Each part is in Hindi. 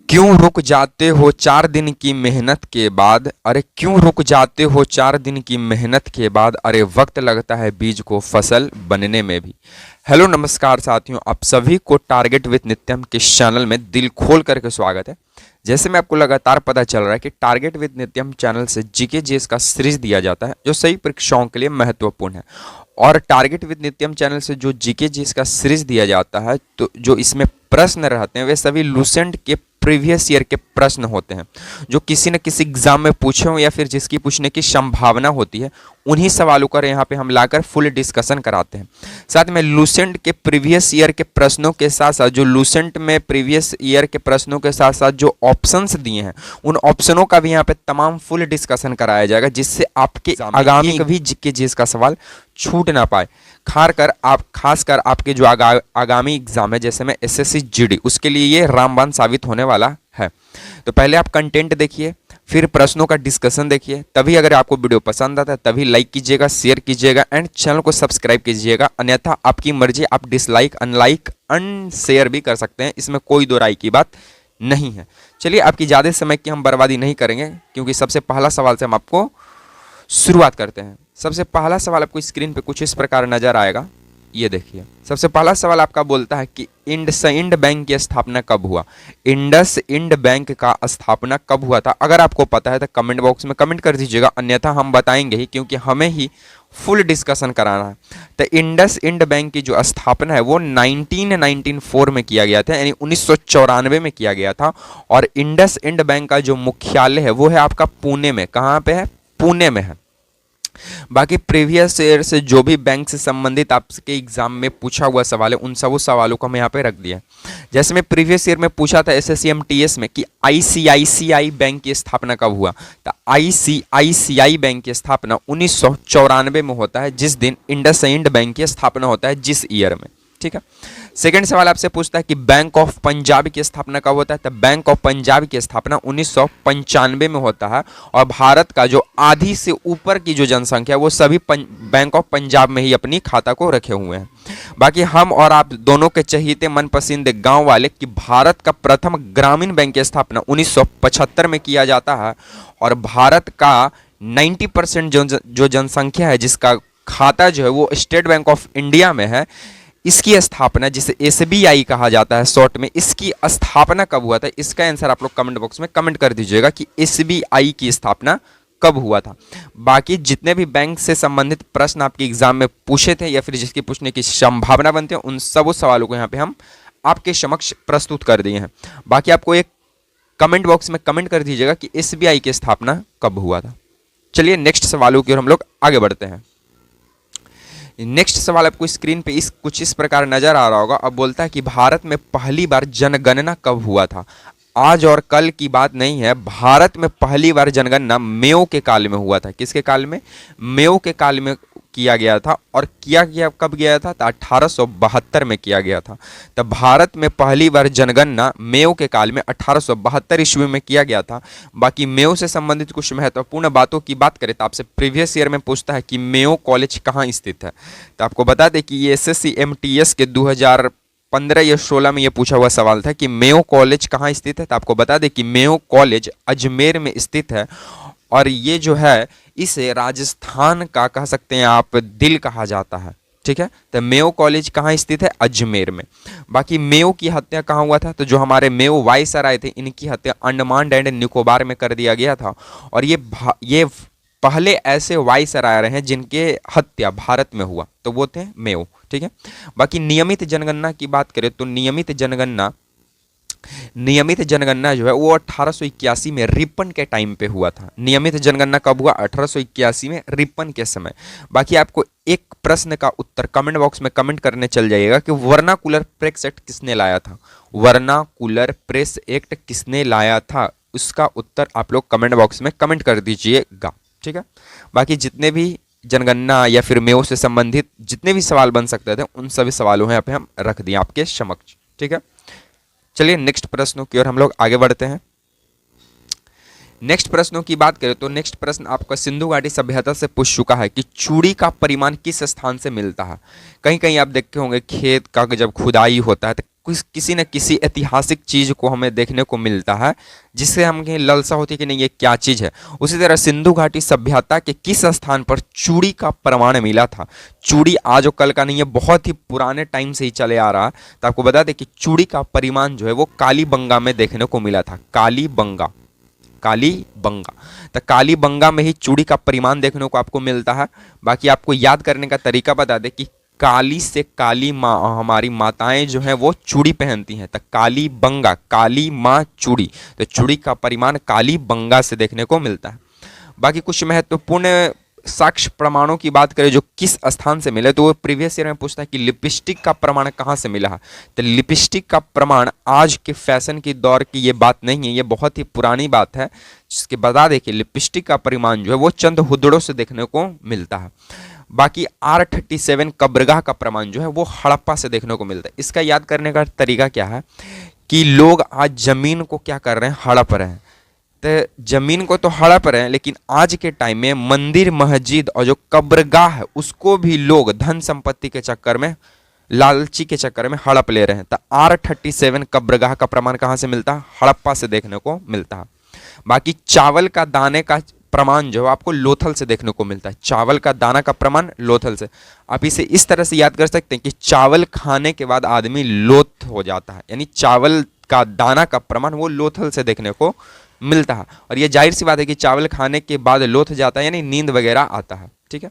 क्यों रुक जाते हो 4 दिन की मेहनत के बाद? अरे क्यों रुक जाते हो 4 दिन की मेहनत के बाद? अरे वक्त लगता है बीज को फसल बनने में भी। हेलो नमस्कार साथियों, आप सभी को टारगेट विद नित्यम के चैनल में दिल खोल करके स्वागत है। जैसे मैं आपको लगातार पता चल रहा है कि टारगेट विद नित्यम चैनल से जीके जीएस का सीरीज दिया जाता है जो सही परीक्षाओं के लिए महत्वपूर्ण है। और टारगेट विद नित्यम चैनल से जो जीके जीएस का सीरीज दिया जाता है तो जो इसमें प्रश्न रहते हैं वे सभी लूसेंट के प्रीवियस ईयर के प्रश्न होते हैं जो किसी न किसी एग्जाम में पूछे हो या फिर जिसकी पूछने की संभावना होती है, उन्हीं सवालों का यहाँ पे हम लाकर फुल डिस्कशन कराते हैं। साथ में लूसेंट के प्रीवियस ईयर के प्रश्नों के साथ साथ जो लूसेंट में प्रीवियस ईयर के प्रश्नों के साथ साथ जो ऑप्शंस दिए हैं उन ऑप्शनों का भी यहाँ पे तमाम फुल डिस्कशन कराया जाएगा, जिससे आपके आगामी कभी जीके जीएस का सवाल छूट ना पाए। खासकर आपके जो आगामी एग्जाम है जैसे में एसएससी जीडी, उसके लिए ये रामबाण साबित होने वाला है। तो पहले आप कंटेंट देखिए, फिर प्रश्नों का डिस्कशन देखिए, तभी अगर आपको वीडियो पसंद आता है तभी लाइक कीजिएगा, शेयर कीजिएगा एंड चैनल को सब्सक्राइब कीजिएगा। अन्यथा आपकी मर्जी, आप डिसलाइक, अनलाइक, अनशेयर भी कर सकते हैं, इसमें कोई दो राय की बात नहीं है। चलिए, आपकी ज़्यादा समय की हम बर्बादी नहीं करेंगे क्योंकि सबसे पहला सवाल से हम आपको शुरुआत करते हैं। सबसे पहला सवाल आपको स्क्रीन पे कुछ इस प्रकार नजर आएगा, ये देखिए। सबसे पहला सवाल आपका बोलता है कि इंडसइंड बैंक की स्थापना कब हुआ? इंडसइंड बैंक का स्थापना कब हुआ था? अगर आपको पता है तो कमेंट बॉक्स में कमेंट कर दीजिएगा, अन्यथा हम बताएंगे ही क्योंकि हमें ही फुल डिस्कशन कराना है। तो इंडसइंड बैंक की जो स्थापना है वो 1994 में किया गया था, यानी 1994 में किया गया था। और इंडसइंड बैंक का जो मुख्यालय है वो है आपका पुणे में। कहाँ पे है? पुणे में है। बाकी प्रीवियस ईयर से जो भी बैंक से संबंधित आपके एग्जाम में पूछा हुआ सवाल है उन सब सवालों को हम यहाँ पे रख दिया। जैसे मैं प्रीवियस ईयर में पूछा था एसएससी में कि आईसीआईसीआई बैंक की स्थापना कब हुआ, तो आईसीआईसीआई बैंक की स्थापना 1994 में होता है, जिस दिन इंडसइंड बैंक की स्थापना होता है, जिस ईयर में। ठीक है। सेकंड सवाल आपसे पूछता है कि बैंक ऑफ पंजाब की स्थापना कब होता है, तो बैंक ऑफ पंजाब की स्थापना 1995 में होता है। और भारत का जो आधी से ऊपर की जो जनसंख्या है वो सभी बैंक ऑफ पंजाब में ही अपनी खाता को रखे हुए हैं। बाकी हम और आप दोनों के चहीते मनपसंद गांव वाले कि भारत का प्रथम ग्रामीण बैंक की स्थापना 1975 में किया जाता है। और भारत का 90% जो जनसंख्या है जिसका खाता जो है वो स्टेट बैंक ऑफ इंडिया में है, इसकी स्थापना, जिसे एसबीआई कहा जाता है शॉर्ट में, इसकी स्थापना कब हुआ था? इसका आंसर आप लोग कमेंट बॉक्स में कमेंट कर दीजिएगा कि एसबीआई की स्थापना कब हुआ था। बाकी जितने भी बैंक से संबंधित प्रश्न आपके एग्जाम में पूछे थे या फिर जिसकी पूछने की संभावना बनती है उन सब सवालों को यहाँ पे हम आपके समक्ष प्रस्तुत कर दिए हैं। बाकी आपको एक कमेंट बॉक्स में कमेंट कर दीजिएगा कि एसबीआई की स्थापना कब हुआ था। चलिए नेक्स्ट सवालों की ओर हम लोग आगे बढ़ते हैं। नेक्स्ट सवाल आपको स्क्रीन पे कुछ इस प्रकार नजर आ रहा होगा। अब बोलता है कि भारत में पहली बार जनगणना कब हुआ था? आज और कल की बात नहीं है, भारत में पहली बार जनगणना मेयो के काल में हुआ था। किसके काल में? मेयो के काल में किया गया था। और किया गया कब गया था? तो 1872 में किया गया था। तो भारत में पहली बार जनगणना मेयो के काल में 1872 ईस्वी में किया गया था। बाकी मेयो से संबंधित कुछ महत्वपूर्ण बातों की बात करें तो आपसे प्रीवियस ईयर में पूछता है कि मेयो कॉलेज कहाँ स्थित है। तो आपको बता दें कि ये एसएससी एमटीएस के 2015 या 16 में ये पूछा हुआ सवाल था कि मेयो कॉलेज कहाँ स्थित है। तो आपको बता दें कि मेयो कॉलेज अजमेर में स्थित है। और ये जो है इसे राजस्थान का कह सकते हैं आप दिल कहा जाता है। ठीक है। तो मेयो कॉलेज कहाँ स्थित है? अजमेर में। बाकी मेयो की हत्या कहाँ हुआ था? तो जो हमारे मेयो वायसराय थे इनकी हत्या अंडमान एंड निकोबार में कर दिया गया था। और ये पहले ऐसे वायसराय रहे हैं जिनके हत्या भारत में हुआ, तो वो थे मेयो। ठीक है। बाकी नियमित जनगणना की बात करें तो नियमित जनगणना जो है वो 1881 में रिपन के टाइम पे हुआ था। नियमित जनगणना कब हुआ? 1881 में रिपन के समय। बाकी आपको एक प्रश्न का उत्तर कमेंट बॉक्स में कमेंट करने चल जाइएगा कि वर्नाकुलर प्रेस एक्ट किसने लाया था? वर्नाकुलर प्रेस एक्ट किसने लाया था? उसका उत्तर आप लोग कमेंट बॉक्स में कमेंट कर दीजिएगा। ठीक है। बाकी जितने भी जनगणना या फिर मेयो से संबंधित जितने भी सवाल बन सकते थे उन सभी सवालों यहाँ पे हम रख दिए आपके समक्ष। ठीक है। चलिए नेक्स्ट प्रश्नों की ओर हम लोग आगे बढ़ते हैं। नेक्स्ट प्रश्नों की बात करें तो नेक्स्ट प्रश्न आपका सिंधु घाटी सभ्यता से पूछ चुका है कि चूड़ी का परिमाण किस स्थान से मिलता है। कहीं कहीं आप देखते होंगे खेत का जब खुदाई होता है तो किसी न किसी ऐतिहासिक चीज को हमें देखने को मिलता है, जिससे हमें लालसा होती है कि नहीं ये क्या चीज है। उसी तरह सिंधु घाटी सभ्यता के किस स्थान पर चूड़ी का प्रमाण मिला था? चूड़ी आज और कल का नहीं है, बहुत ही पुराने टाइम से ही चले आ रहा है। तो आपको बता दें कि चूड़ी का परिमाण जो है वो कालीबंगा में देखने को मिला था। कालीबंगा, कालीबंगा, तो कालीबंगा में ही चूड़ी का परिमाण देखने को आपको मिलता है। बाकी आपको याद करने का तरीका बता दें कि काली से काली माँ, हमारी माताएं जो हैं वो चूड़ी पहनती हैं, तो कालीबंगा, काली माँ चूड़ी, तो चूड़ी का परिमाण कालीबंगा से देखने को मिलता है। बाकी कुछ महत्वपूर्ण साक्ष्य प्रमाणों की बात करें जो किस स्थान से मिले, तो वो प्रीवियस ईयर में पूछता है कि लिपस्टिक का प्रमाण कहाँ से मिला है। तो लिपस्टिक का प्रमाण आज के फैशन की दौर की ये बात नहीं है, ये बहुत ही पुरानी बात है। जिसके बता दें कि लिपस्टिक का परिमाण जो है वो चंद हुदड़ों से देखने को मिलता है। बाकी R37 कब्रगाह का प्रमाण जो है वो हड़प्पा से देखने को मिलता है। इसका याद करने का तरीका क्या है कि लोग आज जमीन को क्या कर रहे हैं, हड़प रहे हैं। तो जमीन को तो हड़प रहे हैं, लेकिन आज के टाइम में मंदिर, मस्जिद और जो कब्रगाह है उसको भी लोग धन संपत्ति के चक्कर में, लालची के चक्कर में हड़प ले रहे हैं। तो R37 कब्रगाह का प्रमाण कहाँ से मिलता है? हड़प्पा से देखने को मिलता है। बाकी चावल का दाने का प्रमाण जो है आपको लोथल से देखने को मिलता है। चावल का दाना का प्रमाण लोथल से। आप इसे इस तरह से याद कर सकते हैं कि चावल खाने के बाद आदमी लोथ हो जाता है, यानी चावल का दाना का प्रमाण वो लोथल से देखने को मिलता है। और ये जाहिर सी बात है कि चावल खाने के बाद लोथ जाता है, यानी नींद वगैरह आता है। ठीक है।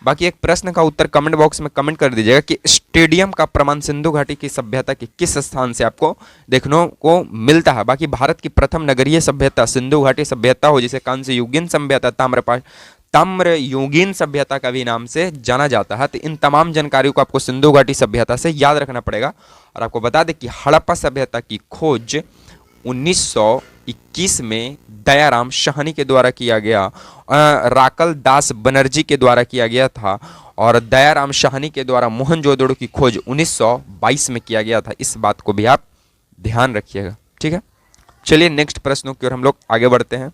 बाकी एक प्रश्न का उत्तर कमेंट बॉक्स में कमेंट कर दीजिएगा कि स्टेडियम का प्रमाण सिंधु घाटी की सभ्यता के किस स्थान से आपको देखने को मिलता है। बाकी भारत की प्रथम नगरीय सभ्यता सिंधु घाटी सभ्यता हो, जिसे कांस्य युगीन सभ्यता, ताम्र युगीन सभ्यता का भी नाम से जाना जाता है। तो इन तमाम जानकारियों को आपको सिंधु घाटी सभ्यता से याद रखना पड़ेगा। और आपको बता दें कि हड़प्पा सभ्यता की खोज 1921 में दयाराम शाहनी के द्वारा किया गया, राकल दास बनर्जी के द्वारा किया गया था, और दयाराम शाहनी के द्वारा मोहनजोदड़ो की खोज 1922 में किया गया था। इस बात को भी आप ध्यान रखिएगा। ठीक है, चलिए नेक्स्ट प्रश्नों की ओर हम लोग आगे बढ़ते हैं।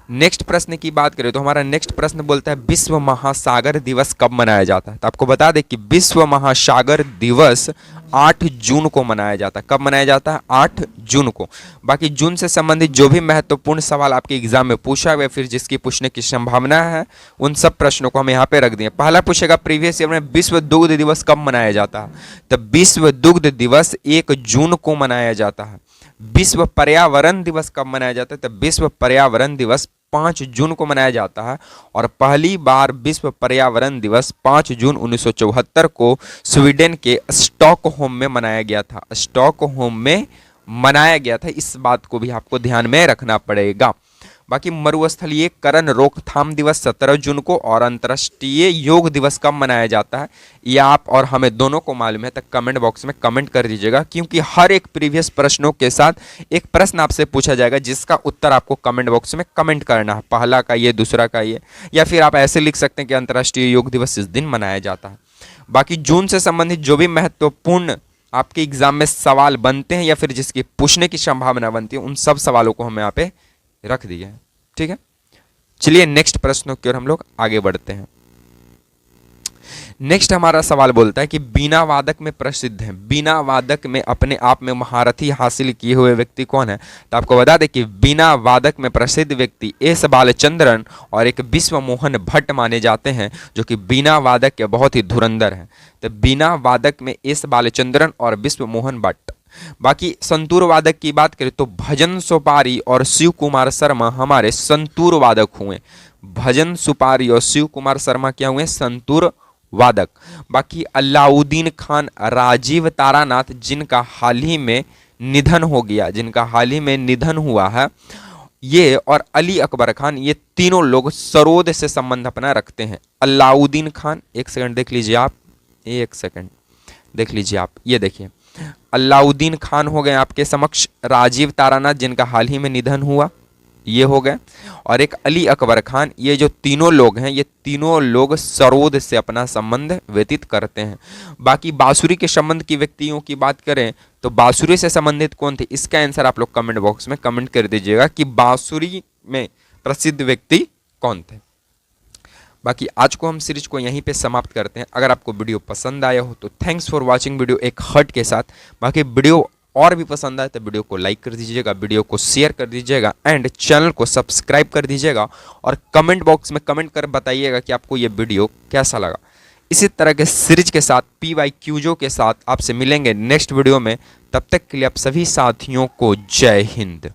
नेक्स्ट प्रश्न की बात करें तो हमारा नेक्स्ट प्रश्न बोलता है विश्व महासागर दिवस कब मनाया जाता है। तो आपको बता दें कि विश्व महासागर दिवस 8 जून को मनाया जाता है। कब मनाया जाता है? 8 जून को। बाकी जून से संबंधित जो भी महत्वपूर्ण सवाल आपके एग्जाम में पूछा गया, फिर जिसकी पूछने की संभावना है, उन सब प्रश्नों को हम यहाँ पे रख दिए। पहला पूछेगा प्रीवियस ईयर में विश्व दुग्ध दिवस कब मनाया जाता है। तो विश्व दुग्ध दिवस 1 जून को मनाया जाता है। विश्व पर्यावरण दिवस कब मनाया जाता है? तो विश्व पर्यावरण दिवस 5 जून को मनाया जाता है। और पहली बार विश्व पर्यावरण दिवस 5 जून 1974 को स्वीडन के स्टॉकहोम में मनाया गया था। स्टॉकहोम में मनाया गया था, इस बात को भी आपको ध्यान में रखना पड़ेगा। बाकी मरुस्थलीयकरण रोकथाम दिवस 17 जून को, और अंतर्राष्ट्रीय योग दिवस कब मनाया जाता है, ये आप और हमें दोनों को मालूम है। तो कमेंट बॉक्स में कमेंट कर दीजिएगा, क्योंकि हर एक प्रीवियस प्रश्नों के साथ एक प्रश्न आपसे पूछा जाएगा जिसका उत्तर आपको कमेंट बॉक्स में कमेंट करना है। पहला का ये, दूसरा का ये, या फिर आप ऐसे लिख सकते हैं कि अंतर्राष्ट्रीय योग दिवस इस दिन मनाया जाता है। बाकी जून से संबंधित जो भी महत्वपूर्ण आपके एग्जाम में सवाल बनते हैं या फिर जिसकी पूछने की संभावना बनती है, उन सब सवालों को हम यहाँ पे रख दिए हैं। ठीक है, चलिए नेक्स्ट प्रश्नों की ओर हम लोग आगे बढ़ते हैं। नेक्स्ट हमारा सवाल बोलता है कि बीना वादक में प्रसिद्ध है, बीना वादक में अपने आप में महारथी हासिल किए हुए व्यक्ति कौन है। तो आपको बता दें कि बीना वादक में प्रसिद्ध व्यक्ति एस बालचंद्रन और एक विश्व मोहन भट्ट माने जाते हैं, जो कि बीना वादक के बहुत ही धुरंधर हैं। तो बीना वादक में एस बालचंद्रन और विश्व मोहन भट्ट। बाकी संतूर वादक की बात करें तो भजन सुपारी और शिव कुमार शर्मा हमारे संतूर वादक हुए। भजन सुपारी और शिव कुमार शर्मा क्या हुए? संतूर वादक। बाकी अलाउद्दीन खान, राजीव तारानाथ, जिनका हाल ही में निधन हो गया, जिनका हाल ही में निधन हुआ है, ये और अली अकबर खान, ये तीनों लोग सरोद से संबंध अपना रखते हैं। अलाउद्दीन खान, एक सेकंड देख लीजिए आप, एक सेकंड देख लीजिए आप, ये देखिए अलाउद्दीन खान हो गए आपके समक्ष, राजीव तारानाथ जिनका हाल ही में निधन हुआ, ये हो गए, और एक अली अकबर खान। ये जो तीनों लोग हैं, ये तीनों लोग सरोद से अपना संबंध व्यतीत करते हैं। बाकी बांसुरी के संबंध की व्यक्तियों की बात करें तो बांसुरी से संबंधित कौन थे, इसका आंसर आप लोग कमेंट बॉक्स में कमेंट कर दीजिएगा कि बांसुरी में प्रसिद्ध व्यक्ति कौन थे। बाकी आज को हम सीरीज को यहीं पे समाप्त करते हैं। अगर आपको वीडियो पसंद आया हो तो थैंक्स फॉर वॉचिंग वीडियो एक हर्ट के साथ। बाकी वीडियो और भी पसंद आए तो वीडियो को लाइक कर दीजिएगा, वीडियो को शेयर कर दीजिएगा एंड चैनल को सब्सक्राइब कर दीजिएगा और कमेंट बॉक्स में कमेंट कर बताइएगा कि आपको ये वीडियो कैसा लगा। इसी तरह के सीरीज के साथ PY क्यूजो के साथ आपसे मिलेंगे नेक्स्ट वीडियो में। तब तक के लिए आप सभी साथियों को जय हिंद।